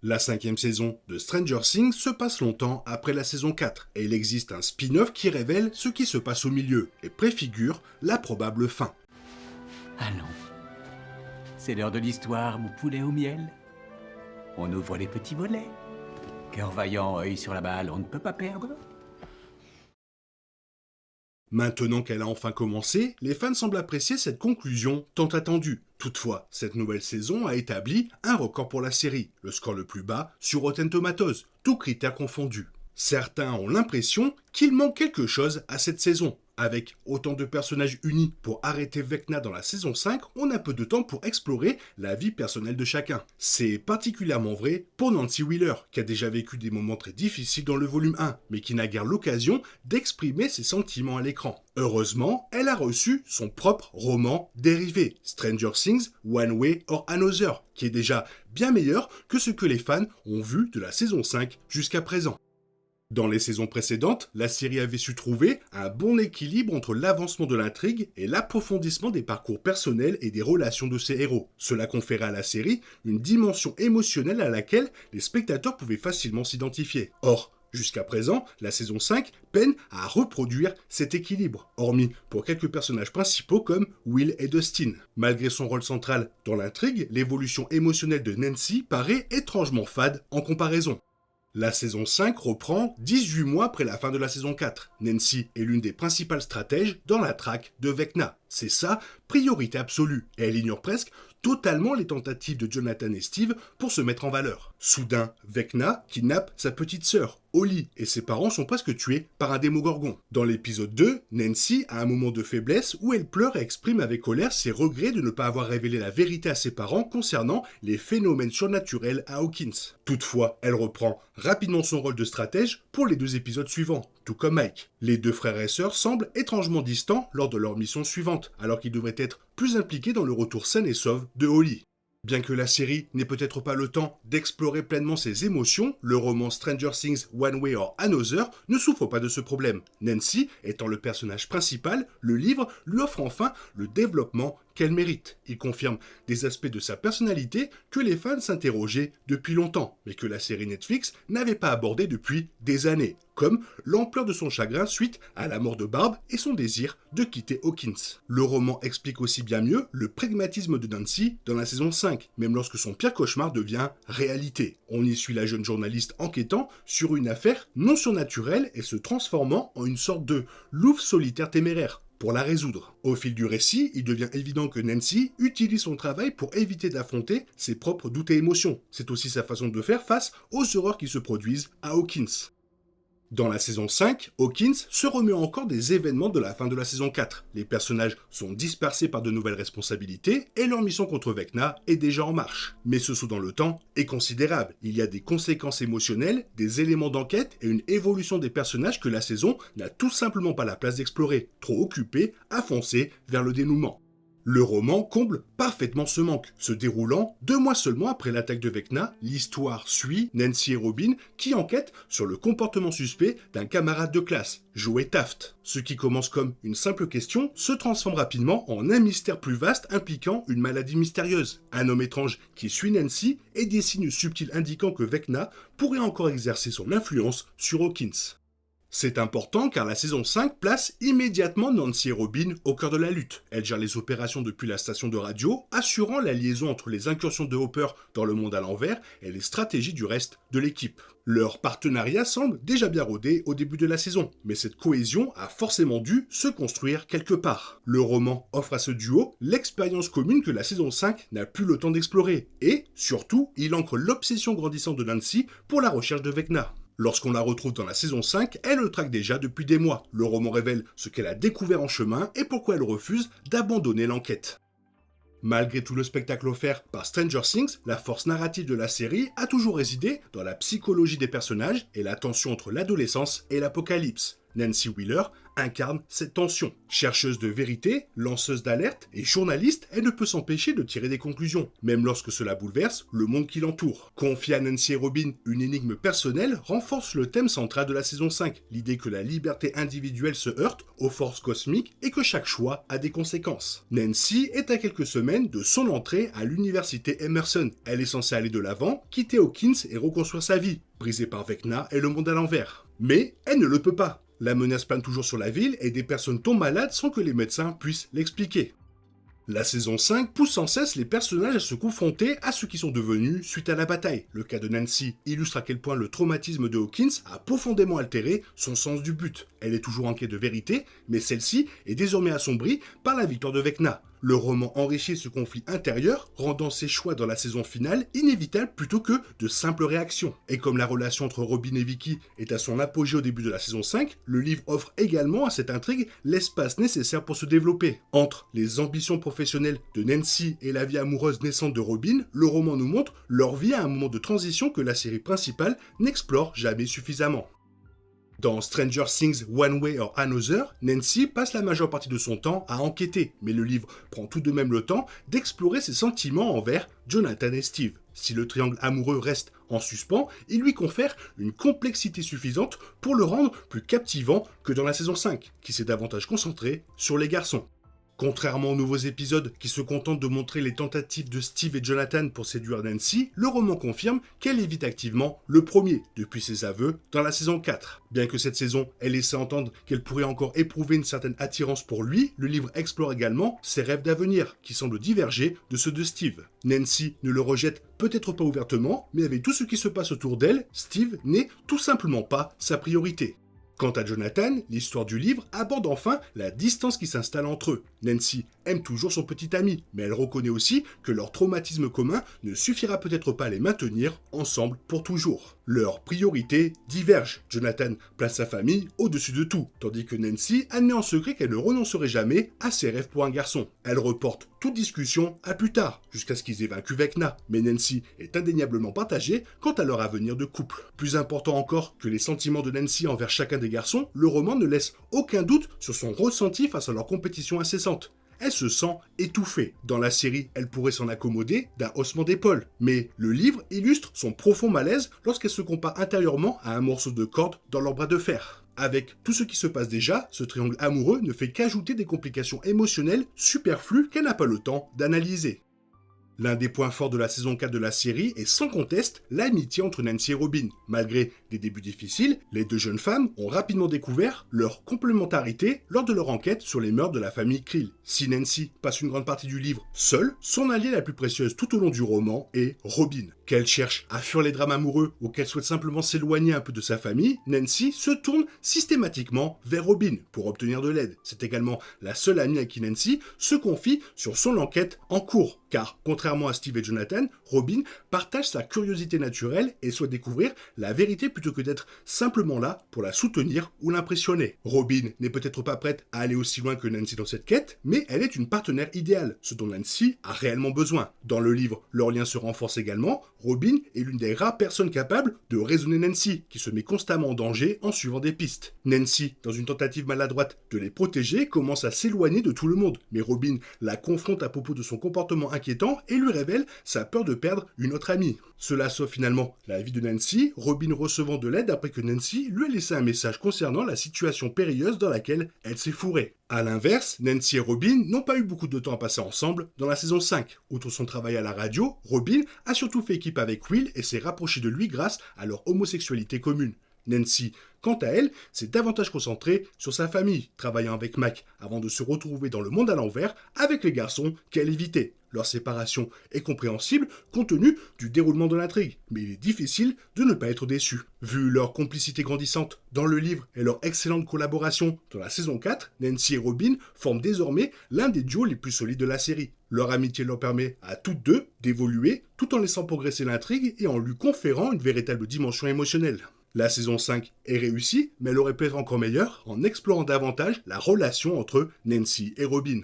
La 5e saison de Stranger Things se passe longtemps après la saison 4 et il existe un spin-off qui révèle ce qui se passe au milieu et préfigure la probable fin. Allons, c'est l'heure de l'histoire, mon poulet au miel. On ouvre les petits volets. Cœur vaillant, œil sur la balle, on ne peut pas perdre. Maintenant qu'elle a enfin commencé, les fans semblent apprécier cette conclusion tant attendue. Toutefois, cette nouvelle saison a établi un record pour la série, le score le plus bas sur Rotten Tomatoes, tous critères confondus. Certains ont l'impression qu'il manque quelque chose à cette saison. Avec autant de personnages unis pour arrêter Vecna dans la saison 5, on a peu de temps pour explorer la vie personnelle de chacun. C'est particulièrement vrai pour Nancy Wheeler, qui a déjà vécu des moments très difficiles dans le volume 1, mais qui n'a guère l'occasion d'exprimer ses sentiments à l'écran. Heureusement, elle a reçu son propre roman dérivé, Stranger Things, One Way or Another, qui est déjà bien meilleur que ce que les fans ont vu de la saison 5 jusqu'à présent. Dans les saisons précédentes, la série avait su trouver un bon équilibre entre l'avancement de l'intrigue et l'approfondissement des parcours personnels et des relations de ses héros. Cela conférait à la série une dimension émotionnelle à laquelle les spectateurs pouvaient facilement s'identifier. Or, jusqu'à présent, la saison 5 peine à reproduire cet équilibre, hormis pour quelques personnages principaux comme Will et Dustin. Malgré son rôle central dans l'intrigue, l'évolution émotionnelle de Nancy paraît étrangement fade en comparaison. La saison 5 reprend 18 mois après la fin de la saison 4. Nancy est l'une des principales stratèges dans la traque de Vecna. C'est sa priorité absolue, et elle ignore presque totalement les tentatives de Jonathan et Steve pour se mettre en valeur. Soudain, Vecna kidnappe sa petite sœur, Holly, et ses parents sont presque tués par un démogorgon. Dans l'épisode 2, Nancy a un moment de faiblesse où elle pleure et exprime avec colère ses regrets de ne pas avoir révélé la vérité à ses parents concernant les phénomènes surnaturels à Hawkins. Toutefois, elle reprend rapidement son rôle de stratège pour les 2 épisodes suivants, tout comme Mike. Les 2 frères et sœurs semblent étrangement distants lors de leur mission suivante, alors qu'ils devraient être plus impliqués dans le retour sain et sauve de Holly. Bien que la série n'ait peut-être pas le temps d'explorer pleinement ses émotions, le roman Stranger Things One Way or Another ne souffre pas de ce problème. Nancy, étant le personnage principal, le livre lui offre enfin le développement qu'elle mérite. Il confirme des aspects de sa personnalité que les fans s'interrogeaient depuis longtemps, mais que la série Netflix n'avait pas abordé depuis des années, comme l'ampleur de son chagrin suite à la mort de Barb et son désir de quitter Hawkins. Le roman explique aussi bien mieux le pragmatisme de Nancy dans la saison 5, même lorsque son pire cauchemar devient réalité. On y suit la jeune journaliste enquêtant sur une affaire non surnaturelle et se transformant en une sorte de louve solitaire téméraire pour la résoudre. Au fil du récit, il devient évident que Nancy utilise son travail pour éviter d'affronter ses propres doutes et émotions. C'est aussi sa façon de faire face aux horreurs qui se produisent à Hawkins. Dans la saison 5, Hawkins se remet encore des événements de la fin de la saison 4. Les personnages sont dispersés par de nouvelles responsabilités et leur mission contre Vecna est déjà en marche. Mais ce saut dans le temps est considérable. Il y a des conséquences émotionnelles, des éléments d'enquête et une évolution des personnages que la saison n'a tout simplement pas la place d'explorer, trop occupée à foncer vers le dénouement. Le roman comble parfaitement ce manque. Se déroulant 2 mois seulement après l'attaque de Vecna, l'histoire suit Nancy et Robin qui enquêtent sur le comportement suspect d'un camarade de classe, Joey Taft. Ce qui commence comme une simple question se transforme rapidement en un mystère plus vaste impliquant une maladie mystérieuse. Un homme étrange qui suit Nancy et des signes subtils indiquant que Vecna pourrait encore exercer son influence sur Hawkins. C'est important car la saison 5 place immédiatement Nancy et Robin au cœur de la lutte. Elle gère les opérations depuis la station de radio, assurant la liaison entre les incursions de Hopper dans le monde à l'envers et les stratégies du reste de l'équipe. Leur partenariat semble déjà bien rodé au début de la saison, mais cette cohésion a forcément dû se construire quelque part. Le roman offre à ce duo l'expérience commune que la saison 5 n'a plus le temps d'explorer, et, surtout, il ancre l'obsession grandissante de Nancy pour la recherche de Vecna. Lorsqu'on la retrouve dans la saison 5, elle le traque déjà depuis des mois. Le roman révèle ce qu'elle a découvert en chemin et pourquoi elle refuse d'abandonner l'enquête. Malgré tout le spectacle offert par Stranger Things, la force narrative de la série a toujours résidé dans la psychologie des personnages et la tension entre l'adolescence et l'apocalypse. Nancy Wheeler incarne cette tension. Chercheuse de vérité, lanceuse d'alerte et journaliste, elle ne peut s'empêcher de tirer des conclusions, même lorsque cela bouleverse le monde qui l'entoure. Confier à Nancy et Robin une énigme personnelle renforce le thème central de la saison 5, l'idée que la liberté individuelle se heurte aux forces cosmiques et que chaque choix a des conséquences. Nancy est à quelques semaines de son entrée à l'université Emerson. Elle est censée aller de l'avant, quitter Hawkins et reconstruire sa vie, brisée par Vecna et le monde à l'envers. Mais elle ne le peut pas. La menace plane toujours sur la ville et des personnes tombent malades sans que les médecins puissent l'expliquer. La saison 5 pousse sans cesse les personnages à se confronter à ce qu'ils sont devenus suite à la bataille. Le cas de Nancy illustre à quel point le traumatisme de Hawkins a profondément altéré son sens du but. Elle est toujours en quête de vérité, mais celle-ci est désormais assombrie par la victoire de Vecna. Le roman enrichit ce conflit intérieur, rendant ses choix dans la saison finale inévitables plutôt que de simples réactions. Et comme la relation entre Robin et Vicky est à son apogée au début de la saison 5, le livre offre également à cette intrigue l'espace nécessaire pour se développer. Entre les ambitions professionnelles de Nancy et la vie amoureuse naissante de Robin, le roman nous montre leur vie à un moment de transition que la série principale n'explore jamais suffisamment. Dans Stranger Things One Way or Another, Nancy passe la majeure partie de son temps à enquêter, mais le livre prend tout de même le temps d'explorer ses sentiments envers Jonathan et Steve. Si le triangle amoureux reste en suspens, il lui confère une complexité suffisante pour le rendre plus captivant que dans la saison 5, qui s'est davantage concentrée sur les garçons. Contrairement aux nouveaux épisodes qui se contentent de montrer les tentatives de Steve et Jonathan pour séduire Nancy, le roman confirme qu'elle évite activement le premier depuis ses aveux dans la saison 4. Bien que cette saison ait laissé entendre qu'elle pourrait encore éprouver une certaine attirance pour lui, le livre explore également ses rêves d'avenir qui semblent diverger de ceux de Steve. Nancy ne le rejette peut-être pas ouvertement, mais avec tout ce qui se passe autour d'elle, Steve n'est tout simplement pas sa priorité. Quant à Jonathan, l'histoire du livre aborde enfin la distance qui s'installe entre eux. Nancy aime toujours son petit ami, mais elle reconnaît aussi que leur traumatisme commun ne suffira peut-être pas à les maintenir ensemble pour toujours. Leurs priorités divergent. Jonathan place sa famille au-dessus de tout, tandis que Nancy admet en secret qu'elle ne renoncerait jamais à ses rêves pour un garçon. Elle reporte toute discussion à plus tard, jusqu'à ce qu'ils aient vaincu Vecna, mais Nancy est indéniablement partagée quant à leur avenir de couple. Plus important encore que les sentiments de Nancy envers chacun des garçons, le roman ne laisse aucun doute sur son ressenti face à leur compétition incessante. Elle se sent étouffée. Dans la série, elle pourrait s'en accommoder d'un haussement d'épaule. Mais le livre illustre son profond malaise lorsqu'elle se compare intérieurement à un morceau de corde dans leur bras de fer. Avec tout ce qui se passe déjà, ce triangle amoureux ne fait qu'ajouter des complications émotionnelles superflues qu'elle n'a pas le temps d'analyser. L'un des points forts de la saison 4 de la série est sans conteste l'amitié entre Nancy et Robin. Malgré des débuts difficiles, les deux jeunes femmes ont rapidement découvert leur complémentarité lors de leur enquête sur les meurtres de la famille Krill. Si Nancy passe une grande partie du livre seule, son alliée la plus précieuse tout au long du roman est Robin. Qu'elle cherche à fuir les drames amoureux ou qu'elle souhaite simplement s'éloigner un peu de sa famille, Nancy se tourne systématiquement vers Robin pour obtenir de l'aide. C'est également la seule amie à qui Nancy se confie sur son enquête en cours. Car, contrairement à Steve et Jonathan, Robin partage sa curiosité naturelle et souhaite découvrir la vérité plutôt que d'être simplement là pour la soutenir ou l'impressionner. Robin n'est peut-être pas prête à aller aussi loin que Nancy dans cette quête, mais elle est une partenaire idéale, ce dont Nancy a réellement besoin. Dans le livre, leur lien se renforce également. Robin est l'une des rares personnes capables de raisonner Nancy, qui se met constamment en danger en suivant des pistes. Nancy, dans une tentative maladroite de les protéger, commence à s'éloigner de tout le monde, mais Robin la confronte à propos de son comportement inquiétant et lui révèle sa peur de perdre une autre amie. Cela sauve finalement la vie de Nancy, Robin recevant de l'aide après que Nancy lui a laissé un message concernant la situation périlleuse dans laquelle elle s'est fourrée. A l'inverse, Nancy et Robin n'ont pas eu beaucoup de temps à passer ensemble dans la saison 5. Outre son travail à la radio, Robin a surtout fait équipe avec Will et s'est rapprochée de lui grâce à leur homosexualité commune. Nancy, quant à elle, s'est davantage concentrée sur sa famille, travaillant avec Mac avant de se retrouver dans le monde à l'envers avec les garçons qu'elle évitait. Leur séparation est compréhensible compte tenu du déroulement de l'intrigue, mais il est difficile de ne pas être déçu. Vu leur complicité grandissante dans le livre et leur excellente collaboration dans la saison 4, Nancy et Robin forment désormais l'un des duos les plus solides de la série. Leur amitié leur permet à toutes deux d'évoluer tout en laissant progresser l'intrigue et en lui conférant une véritable dimension émotionnelle. La saison 5 est réussie, mais elle aurait pu être encore meilleure en explorant davantage la relation entre Nancy et Robin.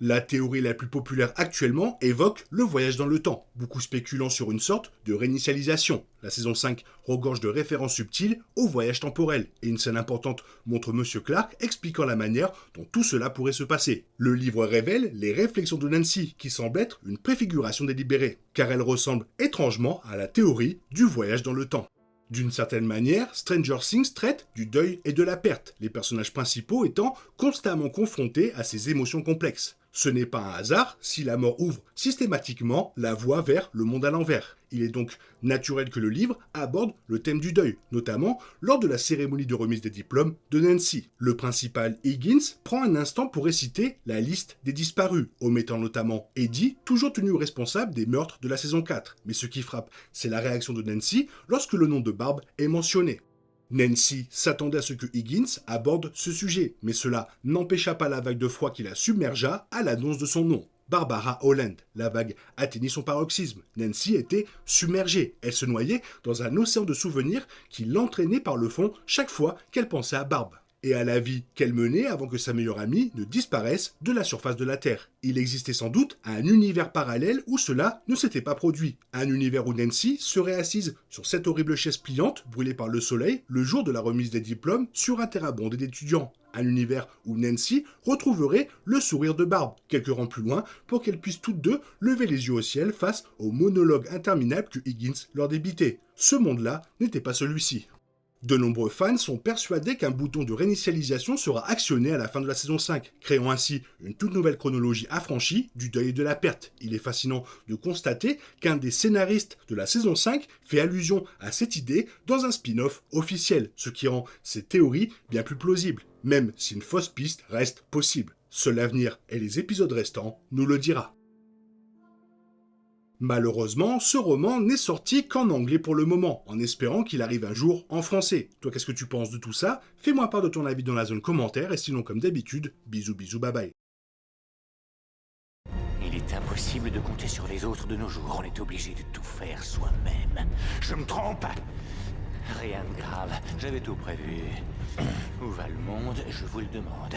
La théorie la plus populaire actuellement évoque le voyage dans le temps, beaucoup spéculant sur une sorte de réinitialisation. La saison 5 regorge de références subtiles au voyage temporel, et une scène importante montre Monsieur Clark expliquant la manière dont tout cela pourrait se passer. Le livre révèle les réflexions de Nancy, qui semble être une préfiguration délibérée, car elle ressemble étrangement à la théorie du voyage dans le temps. D'une certaine manière, Stranger Things traite du deuil et de la perte, les personnages principaux étant constamment confrontés à ces émotions complexes. Ce n'est pas un hasard si la mort ouvre systématiquement la voie vers le monde à l'envers. Il est donc naturel que le livre aborde le thème du deuil, notamment lors de la cérémonie de remise des diplômes de Nancy. Le principal Higgins prend un instant pour réciter la liste des disparus, omettant notamment Eddie, toujours tenu responsable des meurtres de la saison 4. Mais ce qui frappe, c'est la réaction de Nancy lorsque le nom de Barb est mentionné. Nancy s'attendait à ce que Higgins aborde ce sujet, mais cela n'empêcha pas la vague de froid qui la submergea à l'annonce de son nom. Barbara Holland. La vague atteignit son paroxysme. Nancy était submergée. Elle se noyait dans un océan de souvenirs qui l'entraînait par le fond chaque fois qu'elle pensait à Barb et à la vie qu'elle menait avant que sa meilleure amie ne disparaisse de la surface de la Terre. Il existait sans doute un univers parallèle où cela ne s'était pas produit. Un univers où Nancy serait assise sur cette horrible chaise pliante, brûlée par le soleil, le jour de la remise des diplômes sur un terrain bondé d'étudiants. Un univers où Nancy retrouverait le sourire de Barb, quelques rangs plus loin, pour qu'elles puissent toutes deux lever les yeux au ciel face au monologue interminable que Higgins leur débitait. Ce monde-là n'était pas celui-ci. De nombreux fans sont persuadés qu'un bouton de réinitialisation sera actionné à la fin de la saison 5, créant ainsi une toute nouvelle chronologie affranchie du deuil et de la perte. Il est fascinant de constater qu'un des scénaristes de la saison 5 fait allusion à cette idée dans un spin-off officiel, ce qui rend ces théories bien plus plausibles, même si une fausse piste reste possible. Seul l'avenir et les épisodes restants nous le dira. Malheureusement, ce roman n'est sorti qu'en anglais pour le moment, en espérant qu'il arrive un jour en français. Toi, qu'est-ce que tu penses de tout ça? Fais-moi part de ton avis dans la zone commentaire, et sinon, comme d'habitude, bisous bisous, bye bye. Il est impossible de compter sur les autres de nos jours, on est obligé de tout faire soi-même. Je me trompe? Rien de grave, j'avais tout prévu. Où va le monde, je vous le demande.